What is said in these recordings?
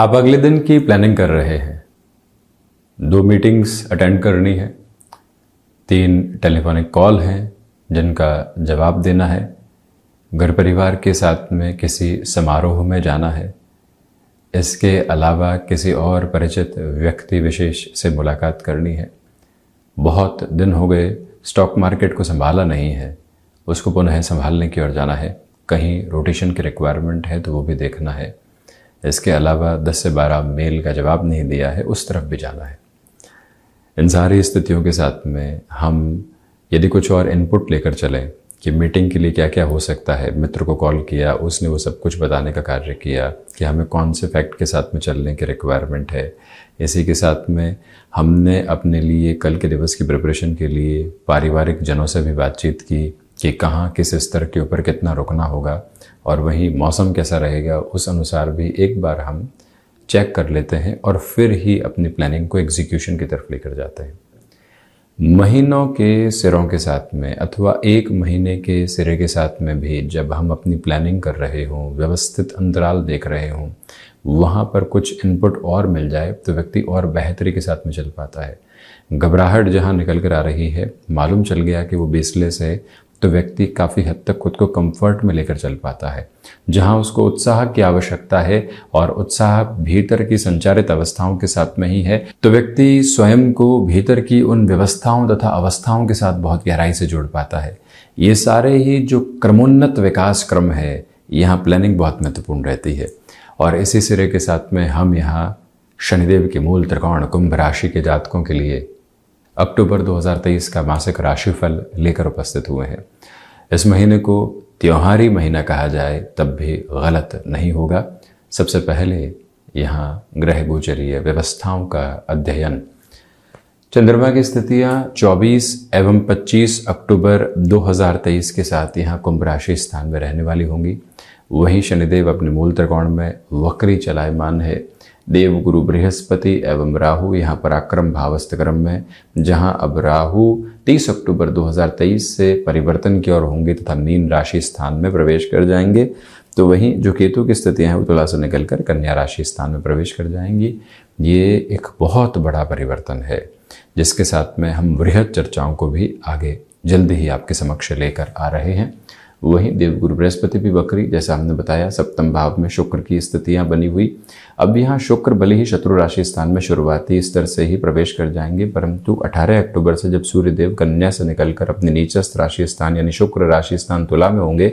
आप अगले दिन की प्लानिंग कर रहे हैं, 2 मीटिंग्स अटेंड करनी है, 3 टेलीफोनिक कॉल हैं जिनका जवाब देना है, घर परिवार के साथ में किसी समारोह में जाना है, इसके अलावा किसी और परिचित व्यक्ति विशेष से मुलाकात करनी है। बहुत दिन हो गए स्टॉक मार्केट को संभाला नहीं है, उसको पुनः संभालने की ओर जाना है। कहीं रोटेशन की रिक्वायरमेंट है तो वो भी देखना है। इसके अलावा 10 से 12 मेल का जवाब नहीं दिया है, उस तरफ भी जाना है। इन सारी स्थितियों के साथ में हम यदि कुछ और इनपुट लेकर चलें कि मीटिंग के लिए क्या क्या हो सकता है, मित्र को कॉल किया, उसने वो सब कुछ बताने का कार्य किया कि हमें कौन से फैक्ट के साथ में चलने की रिक्वायरमेंट है। इसी के साथ में हमने अपने लिए कल के दिवस की प्रिपरेशन के लिए पारिवारिक जनों से भी बातचीत की कि कहाँ किस स्तर के ऊपर कितना रुकना होगा, और वहीं मौसम कैसा रहेगा उस अनुसार भी एक बार हम चेक कर लेते हैं और फिर ही अपनी प्लानिंग को एग्जीक्यूशन की तरफ लेकर जाते हैं। महीनों के सिरों के साथ में अथवा 1 महीने के सिरे के साथ में भी जब हम अपनी प्लानिंग कर रहे हों, व्यवस्थित अंतराल देख रहे हों, वहाँ पर कुछ इनपुट और मिल जाए तो व्यक्ति और बेहतरी के साथ में चल पाता है। घबराहट जहाँ निकल कर आ रही है, मालूम चल गया कि वो बेसलेस है, तो व्यक्ति काफ़ी हद तक खुद को कंफर्ट में लेकर चल पाता है। जहाँ उसको उत्साह की आवश्यकता है और उत्साह भीतर की संचारित अवस्थाओं के साथ में ही है, तो व्यक्ति स्वयं को भीतर की उन व्यवस्थाओं तथा अवस्थाओं के साथ बहुत गहराई से जोड़ पाता है। ये सारे ही जो क्रमोन्नत विकास क्रम है, यहाँ प्लानिंग बहुत महत्वपूर्ण रहती है। और इसी सिरे के साथ में हम यहाँ शनिदेव के मूल त्रिकोण कुंभ राशि के जातकों के लिए अक्टूबर 2023 का मासिक राशिफल लेकर उपस्थित हुए हैं। इस महीने को त्योहारी महीना कहा जाए तब भी गलत नहीं होगा। सबसे पहले यहाँ ग्रह गोचरीय व्यवस्थाओं का अध्ययन। चंद्रमा की स्थितियाँ 24 एवं 25 अक्टूबर 2023 के साथ यहाँ कुंभ राशि स्थान में रहने वाली होंगी। वहीं शनिदेव अपने मूल त्रिकोण में वक्री चलायमान है। देवगुरु बृहस्पति एवं राहु यहाँ पराक्रम भावस्थ क्रम में, जहाँ अब राहु 30 अक्टूबर 2023 से परिवर्तन की ओर होंगे तथा मीन राशि स्थान में प्रवेश कर जाएंगे। तो वहीं जो केतु की स्थितियाँ हैं वो तुला से निकलकर कन्या राशि स्थान में प्रवेश कर जाएंगी। ये एक बहुत बड़ा परिवर्तन है जिसके साथ में हम वृहद चर्चाओं को भी आगे जल्दी ही आपके समक्ष लेकर आ रहे हैं। वहीं देवगुरु बृहस्पति भी वक्री, जैसा हमने बताया, 7वें भाव में शुक्र की स्थितियां बनी हुई। अब यहाँ शुक्र भले ही शत्रु राशि स्थान में शुरुआती स्तर से ही प्रवेश कर जाएंगे, परंतु 18 अक्टूबर से जब सूर्यदेव कन्या से निकलकर अपने नीचस्थ राशि स्थान यानी शुक्र राशि स्थान तुला में होंगे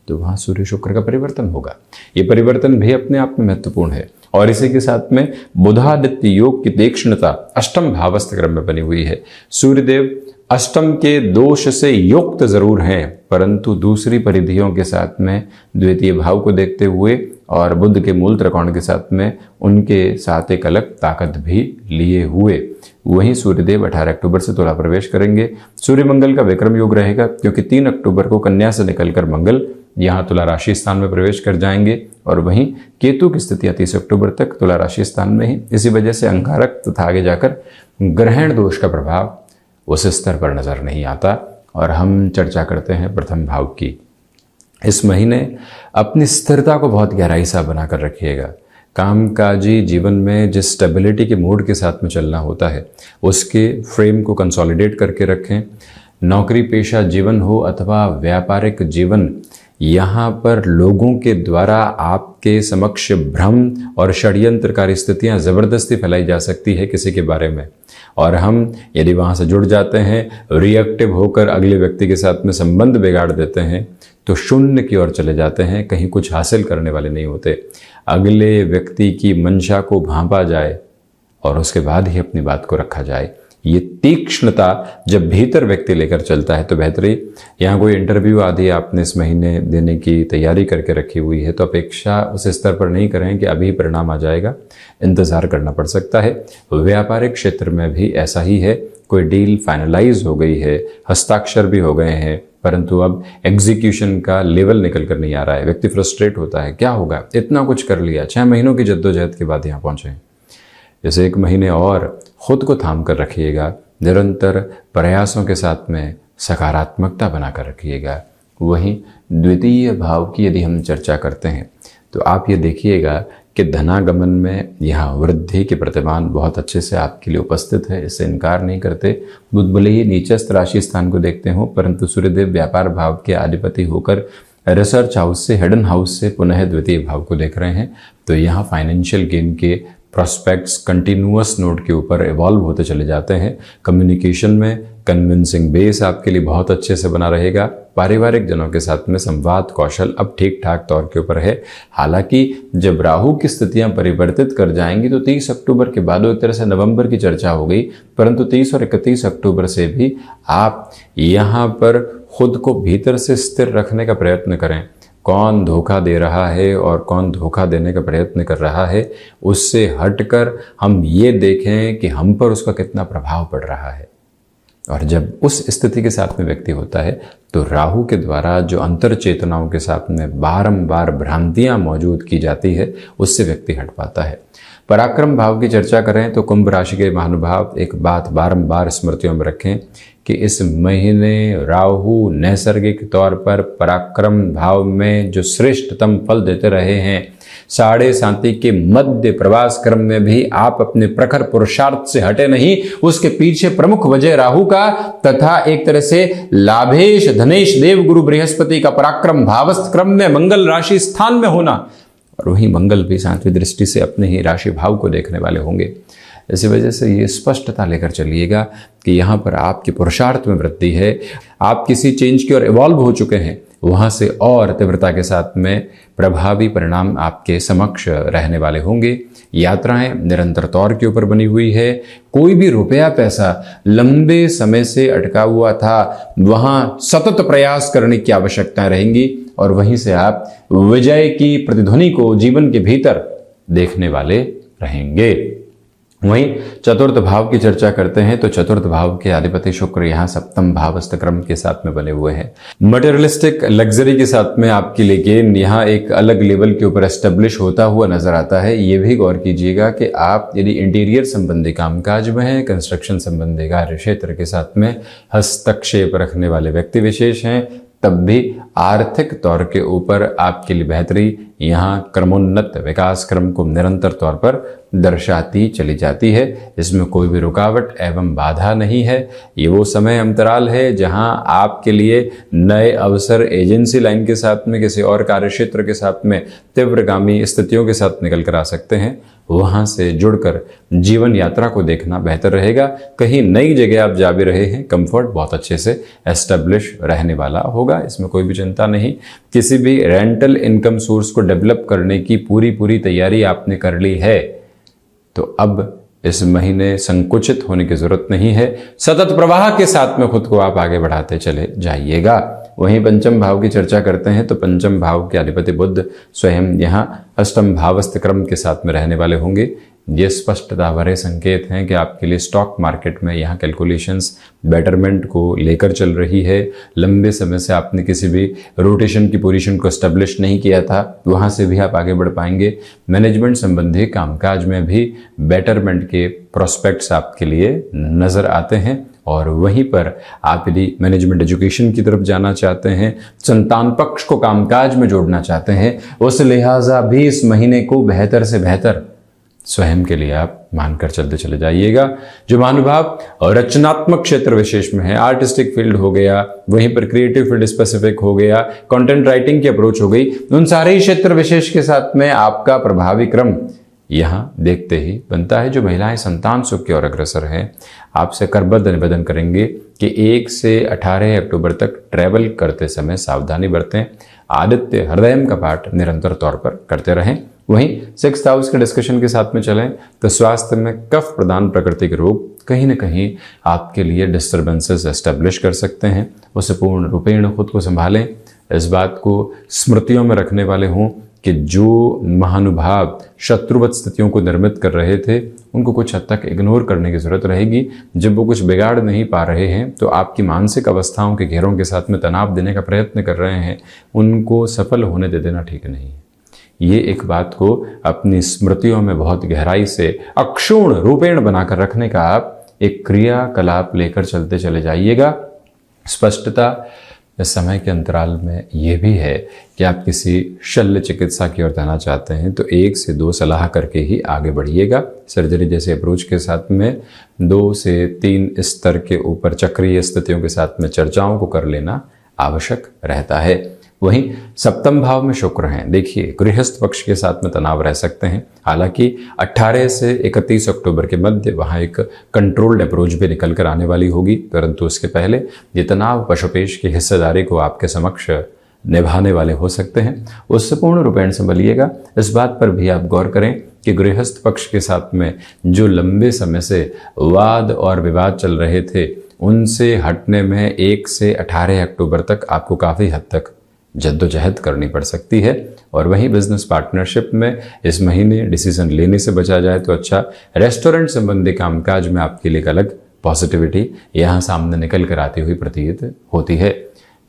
तो वहाँ सूर्य शुक्र का परिवर्तन होगा। ये परिवर्तन भी अपने आप में महत्वपूर्ण है। और इसी के साथ में बुधादित्य योग की तीक्ष्णता 8वें भावस्थ क्रम में बनी हुई है। सूर्यदेव अष्टम के दोष से युक्त जरूर हैं, परंतु दूसरी परिधियों के साथ में द्वितीय भाव को देखते हुए और बुध के मूल त्रिकोण के साथ में उनके साथ एक अलग ताकत भी लिए हुए वहीं सूर्यदेव 18 अक्टूबर से तुला प्रवेश करेंगे। सूर्य मंगल का विक्रम योग रहेगा, क्योंकि 3 अक्टूबर को कन्या से निकलकर मंगल यहाँ तुला राशि स्थान में प्रवेश कर जाएंगे। और वहीं केतु की स्थितियाँ 30 अक्टूबर तक तुला राशि स्थान में ही। इसी वजह से अंगारक तथा आगे जाकर ग्रहण दोष का प्रभाव उस स्तर पर नजर नहीं आता। और हम चर्चा करते हैं प्रथम भाव की। इस महीने अपनी स्थिरता को बहुत गहराई से बनाकर रखिएगा। कामकाजी जीवन में जिस स्टेबिलिटी के मूड के साथ में चलना होता है उसके फ्रेम को कंसोलिडेट करके रखें। नौकरी पेशा जीवन हो अथवा व्यापारिक जीवन, यहाँ पर लोगों के द्वारा आपके समक्ष भ्रम और षड्यंत्रकारी स्थितियाँ ज़बरदस्ती फैलाई जा सकती है किसी के बारे में, और हम यदि वहाँ से जुड़ जाते हैं, रिएक्टिव होकर अगले व्यक्ति के साथ में संबंध बिगाड़ देते हैं तो शून्य की ओर चले जाते हैं, कहीं कुछ हासिल करने वाले नहीं होते। अगले व्यक्ति की मंशा को भांपा जाए और उसके बाद ही अपनी बात को रखा जाए। ये तीक्ष्णता जब भीतर व्यक्ति लेकर चलता है तो बेहतरी। यहाँ कोई इंटरव्यू आदि आपने इस महीने देने की तैयारी करके रखी हुई है तो अपेक्षा उस स्तर पर नहीं करें कि अभी परिणाम आ जाएगा, इंतज़ार करना पड़ सकता है। व्यापारिक क्षेत्र में भी ऐसा ही है। कोई डील फाइनलाइज हो गई है, हस्ताक्षर भी हो गए हैं, परंतु अब एग्जीक्यूशन का लेवल निकल कर नहीं आ रहा है। व्यक्ति फ्रस्ट्रेट होता है, क्या होगा, इतना कुछ कर लिया, 6 महीनों की जद्दोजहद के बाद यहाँ पहुँचे। इसे 1 महीने और खुद को थाम कर रखिएगा। निरंतर प्रयासों के साथ में सकारात्मकता बनाकर रखिएगा। वहीं द्वितीय भाव की यदि हम चर्चा करते हैं तो आप ये देखिएगा कि धनागमन में यहाँ वृद्धि के प्रतिमान बहुत अच्छे से आपके लिए उपस्थित है, इससे इनकार नहीं करते। बुध भले ही नीचस्थ राशि स्थान को देखते हो, परंतु सूर्यदेव व्यापार भाव के अधिपति होकर रिसर्च हाउस से, हिडन हाउस से पुनः द्वितीय भाव को देख रहे हैं। तो यहाँ फाइनेंशियल गेन के प्रोस्पेक्ट्स कंटिन्यूअस नोट के ऊपर इवॉल्व होते चले जाते हैं। कम्युनिकेशन में कन्विंसिंग बेस आपके लिए बहुत अच्छे से बना रहेगा। पारिवारिक जनों के साथ में संवाद कौशल अब ठीक ठाक तौर के ऊपर है। हालांकि जब राहु की स्थितियां परिवर्तित कर जाएंगी तो 30 अक्टूबर के बाद एक तरह से नवंबर की चर्चा हो गई, परंतु 30 और 31 अक्टूबर से भी आप यहाँ पर खुद को भीतर से स्थिर रखने का प्रयत्न करें। कौन धोखा दे रहा है और कौन धोखा देने का प्रयत्न कर रहा है, उससे हटकर हम ये देखें कि हम पर उसका कितना प्रभाव पड़ रहा है। और जब उस स्थिति के साथ में व्यक्ति होता है तो राहु के द्वारा जो अंतर चेतनाओं के साथ में बारंबार भ्रांतियां मौजूद की जाती है, उससे व्यक्ति हट पाता है। पराक्रम भाव की चर्चा करें तो कुंभ राशि के महानुभाव एक बात बारंबार स्मृतियों में रखें कि इस महीने राहु नैसर्गिक तौर पर पराक्रम भाव में जो श्रेष्ठतम फल देते रहे हैं, साढ़े साथी के मध्य प्रवास क्रम में भी आप अपने प्रखर पुरुषार्थ से हटे नहीं। उसके पीछे प्रमुख वजह राहु का तथा एक तरह से लाभेश धनेश देव गुरु बृहस्पति का पराक्रम भावस्थ क्रम में मंगल राशि स्थान में होना, और वही मंगल भी 7वीं दृष्टि से अपने ही राशि भाव को देखने वाले होंगे। इसी वजह से ये स्पष्टता लेकर चलिएगा कि यहाँ पर आपके पुरुषार्थ में वृद्धि है। आप किसी चेंज की ओर इवॉल्व हो चुके हैं, वहाँ से और तीव्रता के साथ में प्रभावी परिणाम आपके समक्ष रहने वाले होंगे। यात्राएं निरंतर तौर के ऊपर बनी हुई है। कोई भी रुपया पैसा लंबे समय से अटका हुआ था, वहाँ सतत प्रयास करने की आवश्यकताएं रहेंगी और वहीं से आप विजय की प्रतिध्वनि को जीवन के भीतर देखने वाले रहेंगे। वहीं चतुर्थ भाव की चर्चा करते हैं तो चतुर्थ भाव के अधिपति शुक्र यहाँ सप्तम भावस्थ क्रम के साथ में बने हुए हैं। मटेरियलिस्टिक लग्जरी के साथ में आपके लिए गेन यहाँ एक अलग लेवल के ऊपर एस्टेब्लिश होता हुआ नजर आता है। ये भी गौर कीजिएगा कि आप यदि इंटीरियर संबंधी कामकाज में हैं, कंस्ट्रक्शन संबंधी कार्य क्षेत्र के साथ में हस्तक्षेप रखने वाले व्यक्ति विशेष हैं, तब भी आर्थिक तौर के ऊपर आपके लिए बेहतरी यहाँ क्रमोन्नत विकास क्रम को निरंतर तौर पर दर्शाती चली जाती है। इसमें कोई भी रुकावट एवं बाधा नहीं है। ये वो समय अंतराल है जहां आपके लिए नए अवसर एजेंसी लाइन के साथ में, किसी और कार्यक्षेत्र के साथ में तीव्रगामी स्थितियों के साथ निकल कर आ सकते हैं। वहां से जुड़कर जीवन यात्रा को देखना बेहतर रहेगा। कहीं नई जगह आप जा भी रहे हैं, कंफर्ट बहुत अच्छे से एस्टेब्लिश रहने वाला होगा, इसमें कोई भी चिंता नहीं। किसी भी रेंटल इनकम सोर्स को डेवलप करने की पूरी तैयारी आपने कर ली है तो अब इस महीने संकुचित होने की जरूरत नहीं है। सतत प्रवाह के साथ में खुद को आप आगे बढ़ाते चले जाइएगा। वहीं पंचम भाव की चर्चा करते हैं तो पंचम भाव के अधिपति बुध स्वयं यहाँ अष्टम भावस्थ क्रम के साथ में रहने वाले होंगे। ये स्पष्टता भरे संकेत हैं कि आपके लिए स्टॉक मार्केट में यहाँ कैलकुलेशंस बेटरमेंट को लेकर चल रही है। लंबे समय से आपने किसी भी रोटेशन की पोजीशन को एस्टेब्लिश नहीं किया था, वहाँ से भी आप आगे बढ़ पाएंगे। मैनेजमेंट संबंधी कामकाज में भी बेटरमेंट के प्रोस्पेक्ट्स आपके लिए नजर आते हैं। और वहीं पर आप यदि मैनेजमेंट एजुकेशन की तरफ जाना चाहते हैं, संतान पक्ष को कामकाज में जोड़ना चाहते हैं, उस लिहाजा भी इस महीने को बेहतर से बेहतर स्वयं के लिए आप मानकर चलते चले जाइएगा। जो महानुभाव और रचनात्मक क्षेत्र विशेष में है, आर्टिस्टिक फील्ड हो गया, वहीं पर क्रिएटिव फील्ड स्पेसिफिक हो गया, कंटेंट राइटिंग की अप्रोच हो गई, उन सारे ही क्षेत्र विशेष के साथ में आपका प्रभावी क्रम यहाँ देखते ही बनता है। जो महिलाएं संतान सुख की ओर अग्रसर हैं, आपसे करबद्ध निवेदन करेंगे कि 1 से 18 अक्टूबर तक ट्रैवल करते समय सावधानी बरतें। आदित्य हृदयम का पाठ निरंतर तौर पर करते रहें। वहीं 6th हाउस के डिस्कशन के साथ में चलें तो स्वास्थ्य में कफ प्रदान प्रकृति के रोग कहीं न कहीं आपके लिए डिस्टर्बेंसेस एस्टेब्लिश कर सकते हैं। उसे पूर्ण रूपेण खुद को संभालें। इस बात को स्मृतियों में रखने वाले हों कि जो महानुभाव शत्रुवत स्थितियों को निर्मित कर रहे थे, उनको कुछ हद तक इग्नोर करने की जरूरत रहेगी। जब वो कुछ बिगाड़ नहीं पा रहे हैं तो आपकी मानसिक अवस्थाओं के घेरों के साथ में तनाव देने का प्रयत्न कर रहे हैं, उनको सफल होने दे देना ठीक नहीं है। ये एक बात को अपनी स्मृतियों में बहुत गहराई से अक्षुण्ण रूपेण बनाकर रखने का आप एक क्रियाकलाप लेकर चलते चले जाइएगा। स्पष्टता, इस समय के अंतराल में ये भी है कि आप किसी शल्य चिकित्सा की ओर जाना चाहते हैं तो 1 से 2 सलाह करके ही आगे बढ़िएगा। सर्जरी जैसे अप्रोच के साथ में 2 से 3 स्तर के ऊपर चक्रीय स्थितियों के साथ में चर्चाओं को कर लेना आवश्यक रहता है। वहीं सप्तम भाव में शुक्र हैं। देखिए, गृहस्थ पक्ष के साथ में तनाव रह सकते हैं। हालांकि 18 से 31 अक्टूबर के मध्य वहां एक कंट्रोल्ड अप्रोच भी निकल कर आने वाली होगी, परंतु उसके पहले ये तनाव पशुपेश की हिस्सेदारी को आपके समक्ष निभाने वाले हो सकते हैं। उससे पूर्ण रूपेण संभलिएगा। इस बात पर भी आप गौर करें कि गृहस्थ पक्ष के साथ में जो लंबे समय से वाद और विवाद चल रहे थे, उनसे हटने में 1 से 18 अक्टूबर तक आपको काफ़ी हद तक जद्दोजहद करनी पड़ सकती है। और वहीं बिजनेस पार्टनरशिप में इस महीने डिसीजन लेने से बचा जाए तो अच्छा। रेस्टोरेंट संबंधी कामकाज में आपके लिए एक अलग पॉजिटिविटी यहाँ सामने निकल कर आती हुई प्रतीत होती है।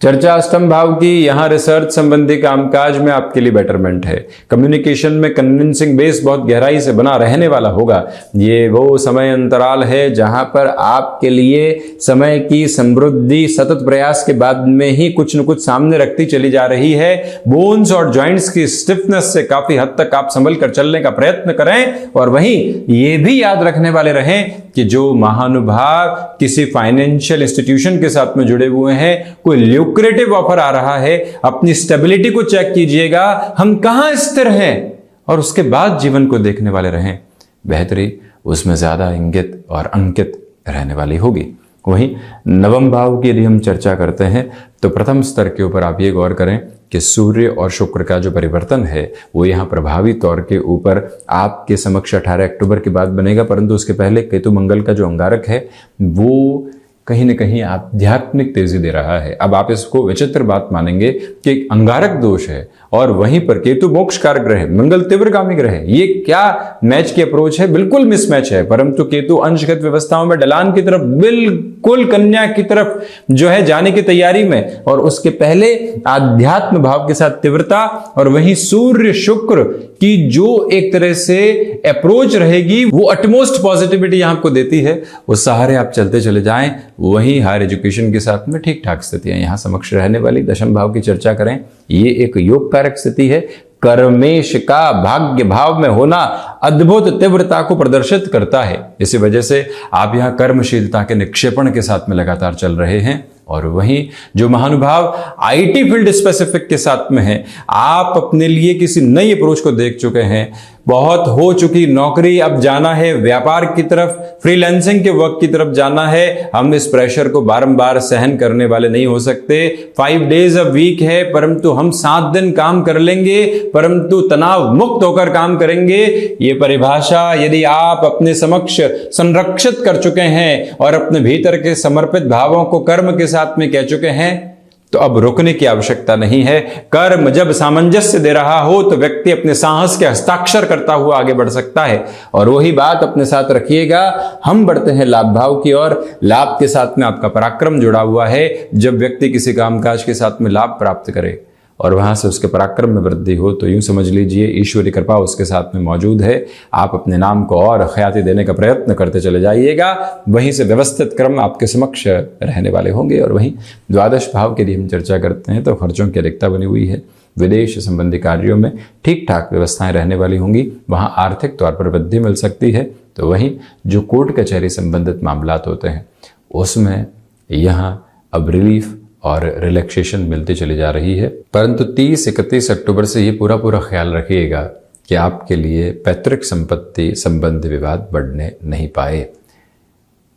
चर्चा अष्टम भाव की। यहाँ रिसर्च संबंधी कामकाज में आपके लिए बेटरमेंट है। कम्युनिकेशन में कन्विंसिंग बेस बहुत गहराई से बना रहने वाला होगा। ये वो समय अंतराल है जहां पर आपके लिए समय की समृद्धि सतत प्रयास के बाद में ही कुछ न कुछ सामने रखती चली जा रही है। बोन्स और जॉइंट्स की स्टिफनेस से काफी हद तक आप संभल कर चलने का प्रयत्न करें। और वहीं ये भी याद रखने वाले रहें कि जो महानुभाव किसी फाइनेंशियल इंस्टीट्यूशन के साथ में जुड़े हुए हैं, कोई ल्यूक्रेटिव ऑफर आ रहा है, अपनी स्टेबिलिटी को चेक कीजिएगा, हम कहां स्थिर हैं, और उसके बाद जीवन को देखने वाले रहें। बेहतरी उसमें ज्यादा इंगित और अंकित रहने वाली होगी। वहीं नवम भाव की यदि हम चर्चा करते हैं तो प्रथम स्तर के ऊपर आप ये गौर करें कि सूर्य और शुक्र का जो परिवर्तन है वो यहाँ प्रभावी तौर के ऊपर आपके समक्ष 18 अक्टूबर के बाद बनेगा, परंतु उसके पहले केतु मंगल का जो अंगारक है वो कहीं न कहीं आध्यात्मिक तेजी दे रहा है। अब आप इसको विचित्र बात मानेंगे कि अंगारक दोष है और वहीं पर केतु मोक्ष कारक ग्रह, मंगल तीव्रगामी ग्रह है। ये क्या मैच की अप्रोच है? बिल्कुल मिसमैच है। परंतु केतु अंशगत व्यवस्थाओं में ढलान की तरफ, बिल्कुल कन्या की तरफ जो है जाने की तैयारी में, और उसके पहले आध्यात्म भाव के साथ तीव्रता, और वहीं सूर्य शुक्र की जो एक तरह से अप्रोच रहेगी वो अटमोस्ट पॉजिटिविटी यहां आपको देती है। उस सहारे आप चलते चले जाएं। वहीं हायर एजुकेशन के साथ में ठीक ठाक स्थितियां यहां समक्ष रहने वाली। दशम भाव की चर्चा करें, ये एक योग कारक स्थिति है। कर्मेश का भाग्य भाव में होना अद्भुत तीव्रता को प्रदर्शित करता है। इसी वजह से आप यहां कर्मशीलता के निक्षेपण के साथ में लगातार चल रहे हैं। और वहीं जो महानुभाव आईटी फील्ड स्पेसिफिक के साथ में हैं, आप अपने लिए किसी नई अप्रोच को देख चुके हैं। बहुत हो चुकी नौकरी, अब जाना है व्यापार की तरफ, फ्रीलांसिंग के वर्क की तरफ जाना है। हम इस प्रेशर को बारंबार सहन करने वाले नहीं हो सकते। 5 डेज अ वीक है, परंतु हम 7 दिन काम कर लेंगे, परंतु तनाव मुक्त होकर काम करेंगे। ये परिभाषा यदि आप अपने समक्ष संरक्षित कर चुके हैं और अपने भीतर के समर्पित भावों को कर्म के साथ में कह चुके हैं, तो अब रुकने की आवश्यकता नहीं है। कर्म जब सामंजस्य दे रहा हो तो व्यक्ति अपने साहस के हस्ताक्षर करता हुआ आगे बढ़ सकता है। और वही बात अपने साथ रखिएगा। हम बढ़ते हैं लाभ भाव की ओर। लाभ के साथ में आपका पराक्रम जुड़ा हुआ है। जब व्यक्ति किसी कामकाज के साथ में लाभ प्राप्त करे और वहां से उसके पराक्रम में वृद्धि हो, तो यूं समझ लीजिए ईश्वरी कृपा उसके साथ में मौजूद है। आप अपने नाम को और ख्याति देने का प्रयत्न करते चले जाइएगा। वहीं से व्यवस्थित क्रम आपके समक्ष रहने वाले होंगे। और वहीं द्वादश भाव की यदि हम चर्चा करते हैं तो खर्चों की अधिकता बनी हुई है। विदेश संबंधी कार्यों में ठीक ठाक व्यवस्थाएं रहने वाली होंगी। वहां आर्थिक तौर पर वृद्धि मिल सकती है। तो वहीं जो कोर्ट कचहरी संबंधित मामलात होते हैं उसमें यहाँ अब रिलीफ और रिलैक्सेशन मिलती चली जा रही है। परंतु 30-31 अक्टूबर से ये पूरा ख्याल रखिएगा कि आपके लिए पैतृक संपत्ति संबंधी विवाद बढ़ने नहीं पाए।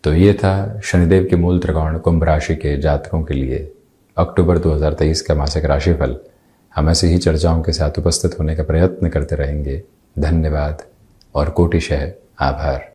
तो ये था शनिदेव के मूल त्रिकोण कुंभ राशि के जातकों के लिए अक्टूबर 2023 का मासिक राशिफल। हम ऐसी ही चर्चाओं के साथ उपस्थित होने का प्रयत्न करते रहेंगे। धन्यवाद और कोटिशः आभार।